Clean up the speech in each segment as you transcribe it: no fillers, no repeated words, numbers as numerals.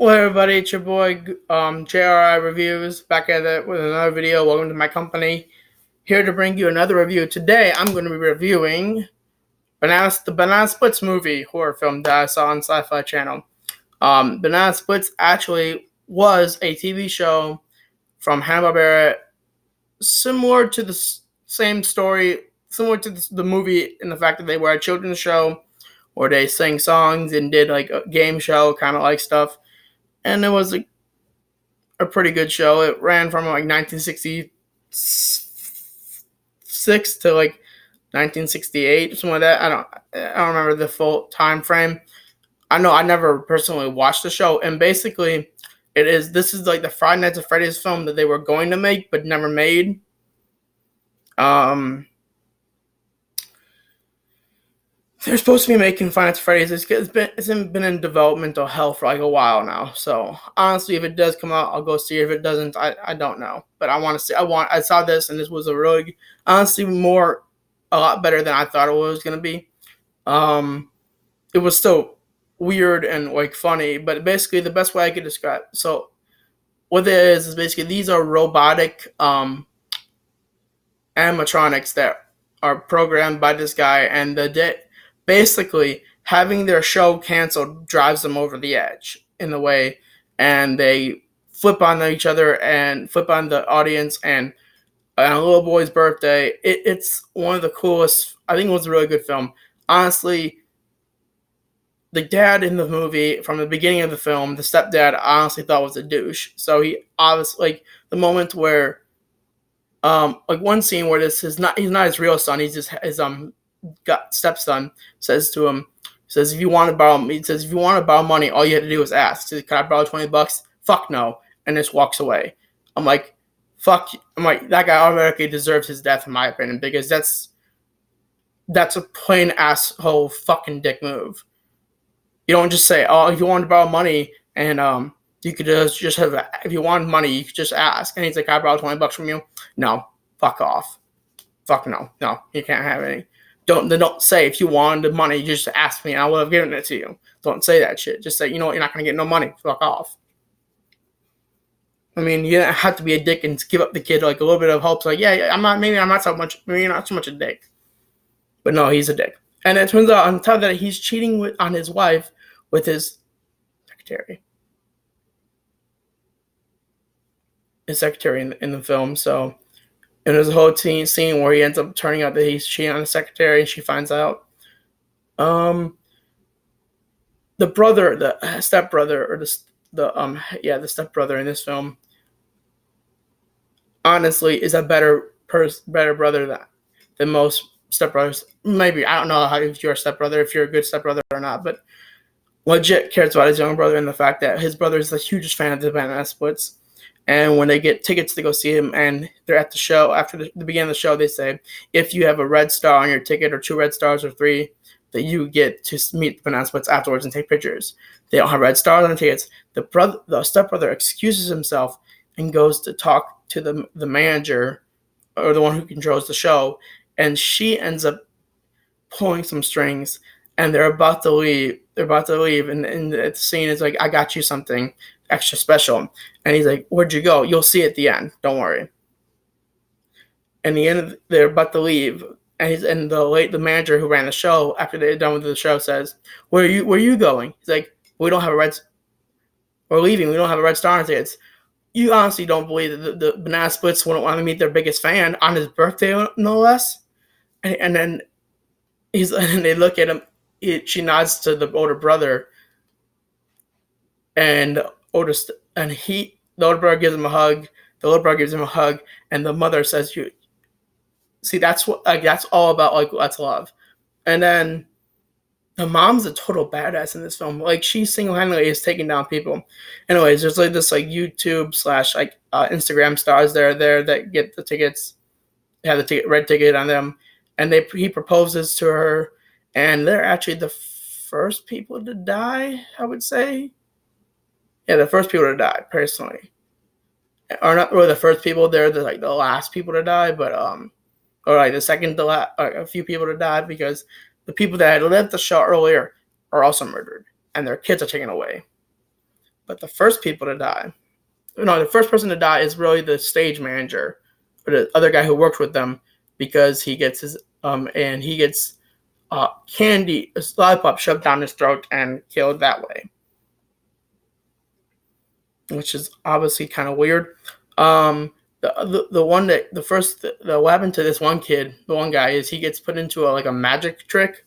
Hello everybody, it's your boy JRI Reviews back at it with another video. Welcome to my company. Here to bring you another review. Today I'm going to be reviewing the Banana Splits movie horror film that I saw on Sci-Fi Channel. Banana Splits actually was a TV show from Hanna-Barbera, similar to the same story, similar to the movie in the fact that they were a children's show where they sang songs and did like a game show kind of like stuff. And it was a pretty good show. It ran from like 1966 to like 1968, something like that. I don't remember the full time frame. I know I never personally watched the show, and basically, this is like the Five Nights at Freddy's film that they were going to make but never made. They're supposed to be making Five Nights at Freddy's. It's been in developmental hell for like a while now. So honestly, if it does come out, I'll go see it. If it doesn't, I don't know. But I want to see. I saw this, and this was a really honestly a lot better than I thought it was gonna be. It was still weird and like funny, but basically the best way I could describe. So what it is basically these are robotic animatronics that are programmed by this guy, and basically having their show canceled drives them over the edge in a way, and they flip on each other and flip on the audience. And on a little boy's birthday, it's one of the coolest. I think it was a really good film. Honestly, the dad in the movie from the beginning of the film, the stepdad, I honestly thought was a douche. So he obviously, like, the moment where like one scene where he's not his real son, he's just his stepson, says to him, says, if you want to borrow money, all you had to do was ask. He says, can I borrow $20? Fuck no. And just walks away. I'm like, that guy automatically deserves his death in my opinion, because that's a plain asshole fucking dick move. You don't just say, oh, if you want to borrow money, and you could just have, if you want money, you could just ask. And he's like, can I borrow $20 from you? No. Fuck off. Fuck no. No, you can't have any. Don't say, if you wanted the money, you just ask me and I would have given it to you. Don't say that shit. Just say, you know what, you're not going to get no money. Fuck off. I mean, you don't have to be a dick and give up the kid like a little bit of hope. So like, yeah, maybe not so much a dick. But no, he's a dick. And it turns out on top of that, he's cheating on his wife with his secretary. In the film. So, and there's a whole scene where he ends up turning out that he's cheating on the secretary, and she finds out. The brother, the stepbrother, or the stepbrother in this film, honestly, is a better brother than most stepbrothers. Maybe, I don't know if you're a stepbrother, if you're a good stepbrother or not, but legit cares about his younger brother, and the fact that his brother is the hugest fan of the Banana Splits. And when they get tickets to go see him, and they're at the show, after the beginning of the show, they say, if you have a red star on your ticket, or 2 red stars, or 3, that you get to meet the Banana Splits afterwards and take pictures. They don't have red stars on the tickets. The stepbrother excuses himself and goes to talk to the manager, or the one who controls the show, and she ends up pulling some strings, and they're about to leave. And the scene is like, I got you something extra special. And he's like, where'd you go? You'll see at the end. Don't worry. And they're about to leave. And the manager who ran the show, after they're done with the show, says, where are you going? He's like, we're leaving. We don't have a red star on tickets. You honestly don't believe that the Banana Splits wouldn't want to meet their biggest fan on his birthday, no less? And then and they look at him. She nods to the older brother, and the older brother gives him a hug. The little brother gives him a hug, and the mother says, "You see, that's all about, like, that's love." And then the mom's a total badass in this film. Like, she single-handedly is taking down people. Anyways, there's like this like YouTube / like Instagram stars there that get the tickets, have the red ticket on them, and he proposes to her. And they're actually the first people to die, I would say. Yeah, the first people to die, personally. Or not really the first people, they're the last people to die, but or like the second to last, a few people to die, because the people that had left the show earlier are also murdered, and their kids are taken away. But the first people to die, no, the first person to die is really the stage manager or the other guy who worked with them, because he gets his and he gets candy, a lollipop shoved down his throat and killed that way, which is obviously kind of weird. The one that the first the what happened to this one kid, the one guy, is he gets put into like a magic trick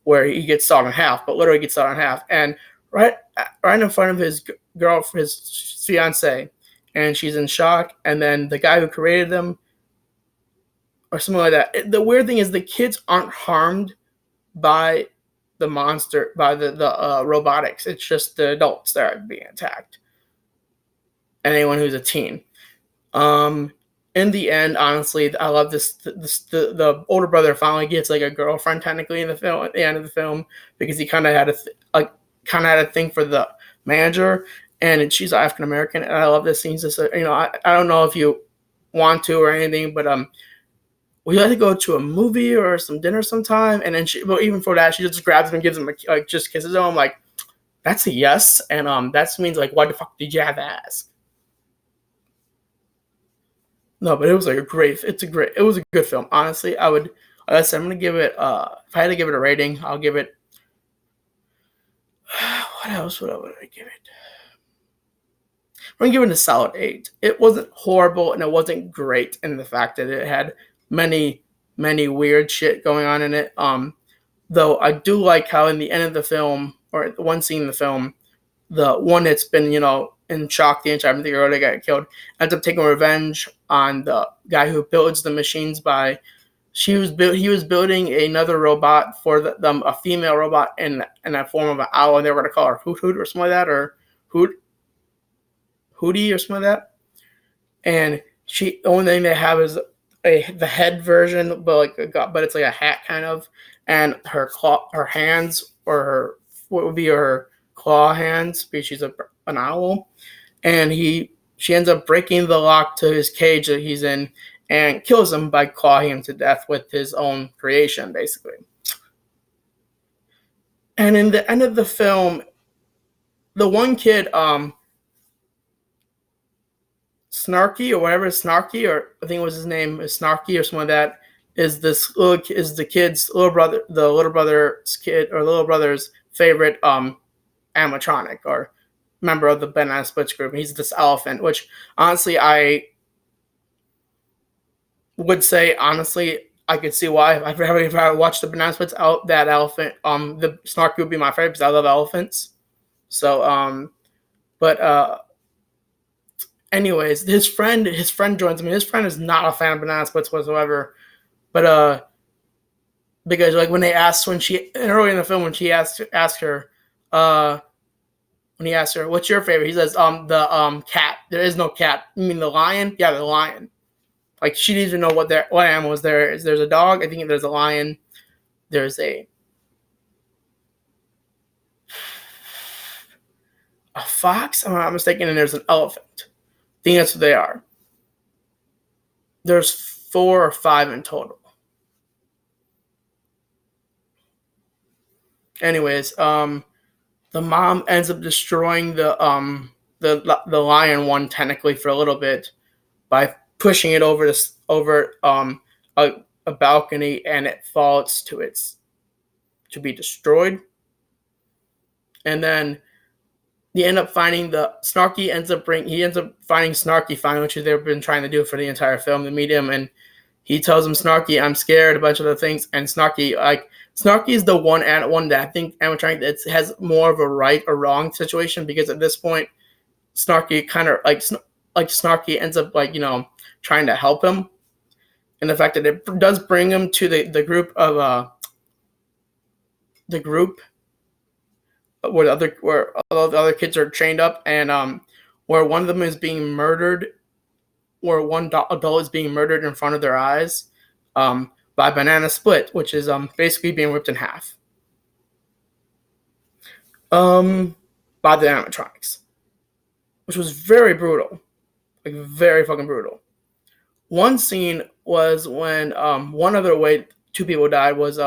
where he gets sawed in half, but literally gets sawed in half, and right right in front of his girl, his fiance, and she's in shock. And then the guy who created them, or something like that. The weird thing is the kids aren't harmed by the monster, by the robotics. It's just the adults that are being attacked, and anyone who's a teen. Um, in the end, honestly, I love this. The older brother finally gets like a girlfriend technically in the film at the end of the film, because he kind of had a thing for the manager, and she's African American. And I love this scene. Just I don't know if you want to or anything, but we like to go to a movie or some dinner sometime, and then well, even for that, she just grabs him and gives him just kisses him. I'm like, that's a yes, and that means like, why the fuck did you have to ask? No, but it was like it was a good film. Honestly, like I said, I'm gonna give it. If I had to give it a rating, I'll give it. What else would I give it? I'm gonna give it a solid 8. It wasn't horrible and it wasn't great in the fact that it had many weird shit going on in it. Though I do like how in the end of the film, or the one scene in the film, the one that's been in shock the entire time, the girl that got killed, ends up taking revenge on the guy who builds the machines by. He was building another robot for them, a female robot in that form of an owl, and they were going to call her Hoot Hoot or something like that, or Hootie or something like that. And the only thing they have is the head version, but it's like a hat kind of, and her hands, or what would be her claw hands, because she's an owl, and she ends up breaking the lock to his cage that he's in, and kills him by clawing him to death with his own creation, basically. And in the end of the film, the one kid, Snarky or whatever, Snarky, or I think it was his name, is Snarky or something like that, is the kid's little brother, the little brother's kid, or little brother's favorite animatronic or member of the Banana Splits group. He's this elephant, which honestly I would say I could see why. If I watched the Banana Splits out, that elephant, the Snarky would be my favorite because I love elephants. So but anyways, his friend joins me. His friend is not a fan of Banana Splits whatsoever, but because like when she early in the film, when she asked her, when he asked her, "What's your favorite?" He says, the cat. There is no cat. You mean the lion? Yeah, the lion. Like, she needs to know what animals there is. There's a dog. I think there's a lion. There's a fox, if I'm not mistaken, and there's an elephant. I think that's what they are. There's 4 or 5 in total. Anyways, the mom ends up destroying the lion one technically for a little bit by pushing it over a balcony, and it falls to be destroyed. And then they end up finding Snarky ends up finding Snarky finally, which they've been trying to do for the entire film, to meet him, and he tells him, "Snarky, I'm scared," a bunch of other things, and Snarky is the one that I think animatronic that has more of a right or wrong situation, because at this point, Snarky kind of Snarky ends up trying to help him, and the fact that it does bring him to the group of the group where all the other kids are chained up, and where one of them is being murdered, where one adult is being murdered in front of their eyes, by Banana Split, which is basically being ripped in half, by the animatronics, which was very brutal, like very fucking brutal. One scene was when one other way 2 people died was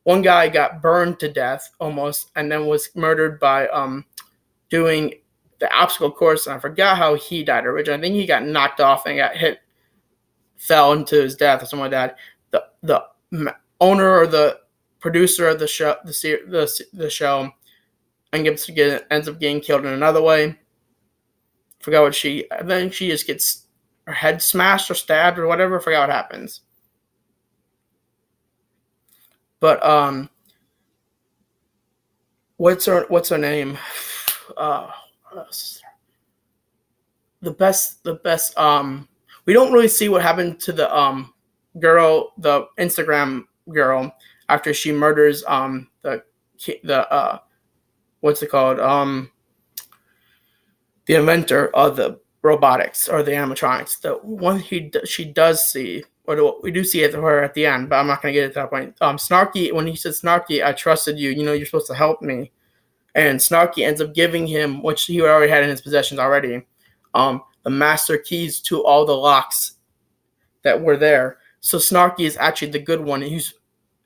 one guy got burned to death almost, and then was murdered by doing the obstacle course, and I forgot how he died originally. I think he got knocked off and got hit, fell into his death or something like that. The owner or the producer of the show, the show, ends up getting killed in another way. Forgot what she. I think she just gets her head smashed or stabbed or whatever. Forgot what happens. But what's her name? Uh, the best. We don't really see what happened to the girl, the Instagram girl, after she murders the what's it called, the inventor of the robotics or the animatronics. The one she does see, or we do see it her at the end, but I'm not going to get to that point. Snarky, when he says, Snarky, I trusted you, you're supposed to help me. And Snarky ends up giving him, which he already had in his possessions already, the master keys to all the locks that were there. So Snarky is actually the good one. He's,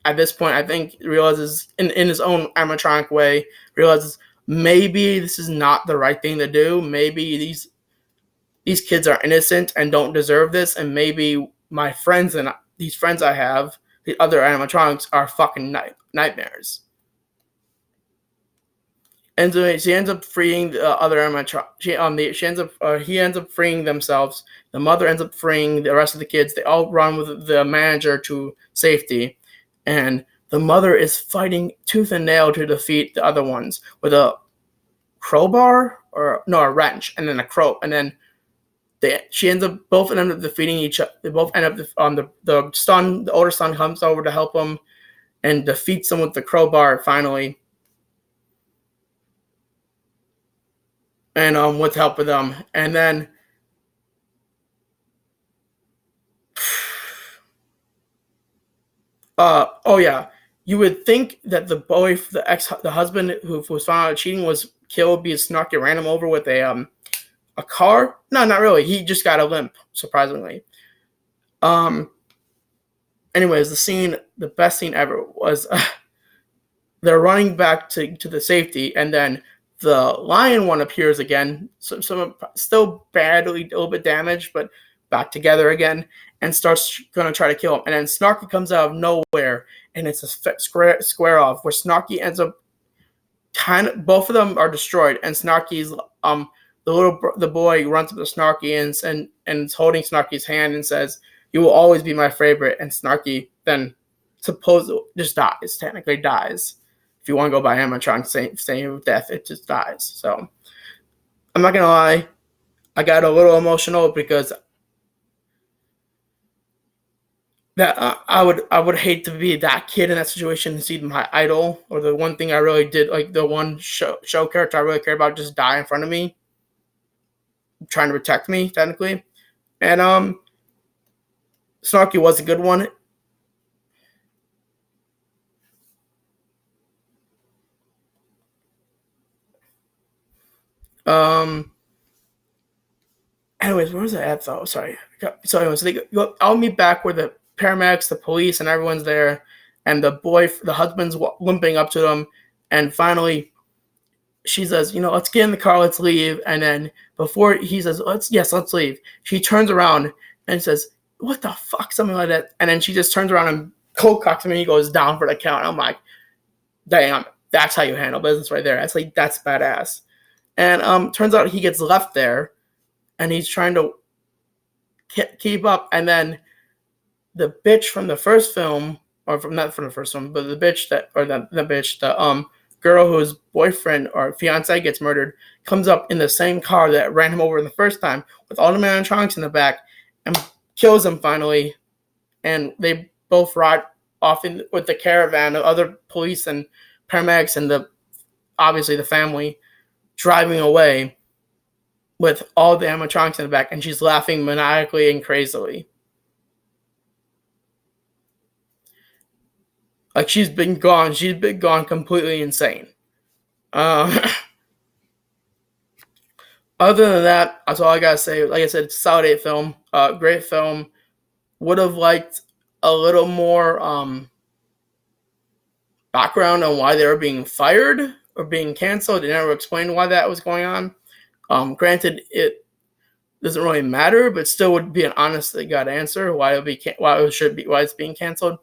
at this point, I think, realizes in his own animatronic way, realizes maybe this is not the right thing to do. Maybe these kids are innocent and don't deserve this, and maybe my friends and these friends I have, the other animatronics, are fucking nightmares. And so she ends up freeing the other animatronics. He ends up freeing themselves. The mother ends up freeing the rest of the kids. They all run with the manager to safety, and the mother is fighting tooth and nail to defeat the other ones with a crowbar, or no, a wrench, and then a crow, and then she ends up both end up defeating each other. They both end up on the older son comes over to help him and defeats them with the crowbar finally, and with help of them, and then oh yeah, you would think that the husband who was found out cheating was killed because Snarky ran him over with a car. No, not really. He just got a limp, surprisingly. Um. Anyways, the best scene ever was they're running back to the safety, and then the lion one appears again. So some still badly, a little bit damaged, but back together again, and starts gonna try to kill him. And then Snarky comes out of nowhere, and it's a square off where Snarky ends up both of them are destroyed, and Snarky's the boy runs up to Snarky and is holding Snarky's hand and says, "You will always be my favorite." And Snarky then supposedly just dies. Technically dies. If you want to go by animatronic saying with death, it just dies. So I'm not gonna lie, I got a little emotional because that I would hate to be that kid in that situation and see my idol, or the one thing I really did, like the one show character I really care about, just die in front of me, trying to protect me technically. And Snarky was a good one. Um. Anyways, where was I at though? Sorry. So anyways, I'll meet back where the paramedics, the police, and everyone's there, and the husband's limping up to them, and finally, she says, let's get in the car, let's leave. And then before he says, let's leave, she turns around and says, "What the fuck?" Something like that. And then she just turns around and cold cocks him, and he goes down for the count. I'm like, damn, that's how you handle business right there. That's badass. And turns out he gets left there, and he's trying to keep up. And then the bitch from the first film, or not from the first one, but the bitch the girl whose boyfriend or fiance gets murdered, comes up in the same car that ran him over the first time with all the animatronics in the back and kills him finally. And they both ride off with the caravan of other police and paramedics and obviously the family driving away with all the animatronics in the back, and she's laughing maniacally and crazily. Like she's been gone completely insane. Uh, Other than that, that's all I gotta say. Like I said, it's a solid 8 film. Great film. Would have liked a little more background on why they were being fired or being canceled. They never explained why that was going on. Granted, it doesn't really matter, but still would be an honest to God answer why it's being canceled.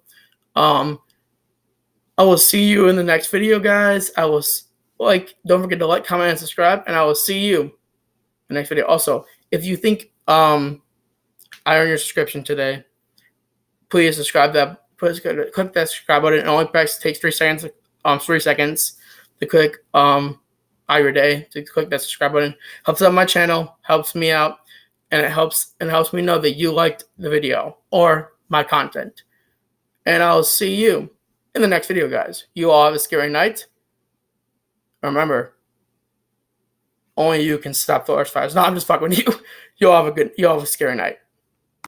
I will see you in the next video, guys. Don't forget to like, comment, and subscribe, and I will see you in the next video. Also, if you think I earned your subscription today, please subscribe that. Please click that subscribe button. It only takes 3 seconds. 3 seconds to click out your day to click that subscribe button. Helps out my channel, helps me out, and it helps me know that you liked the video or my content. And I'll see you in the next video, guys. You all have a scary night. Remember, only you can stop forest fires. No, I'm just fucking with you. You all have a scary night.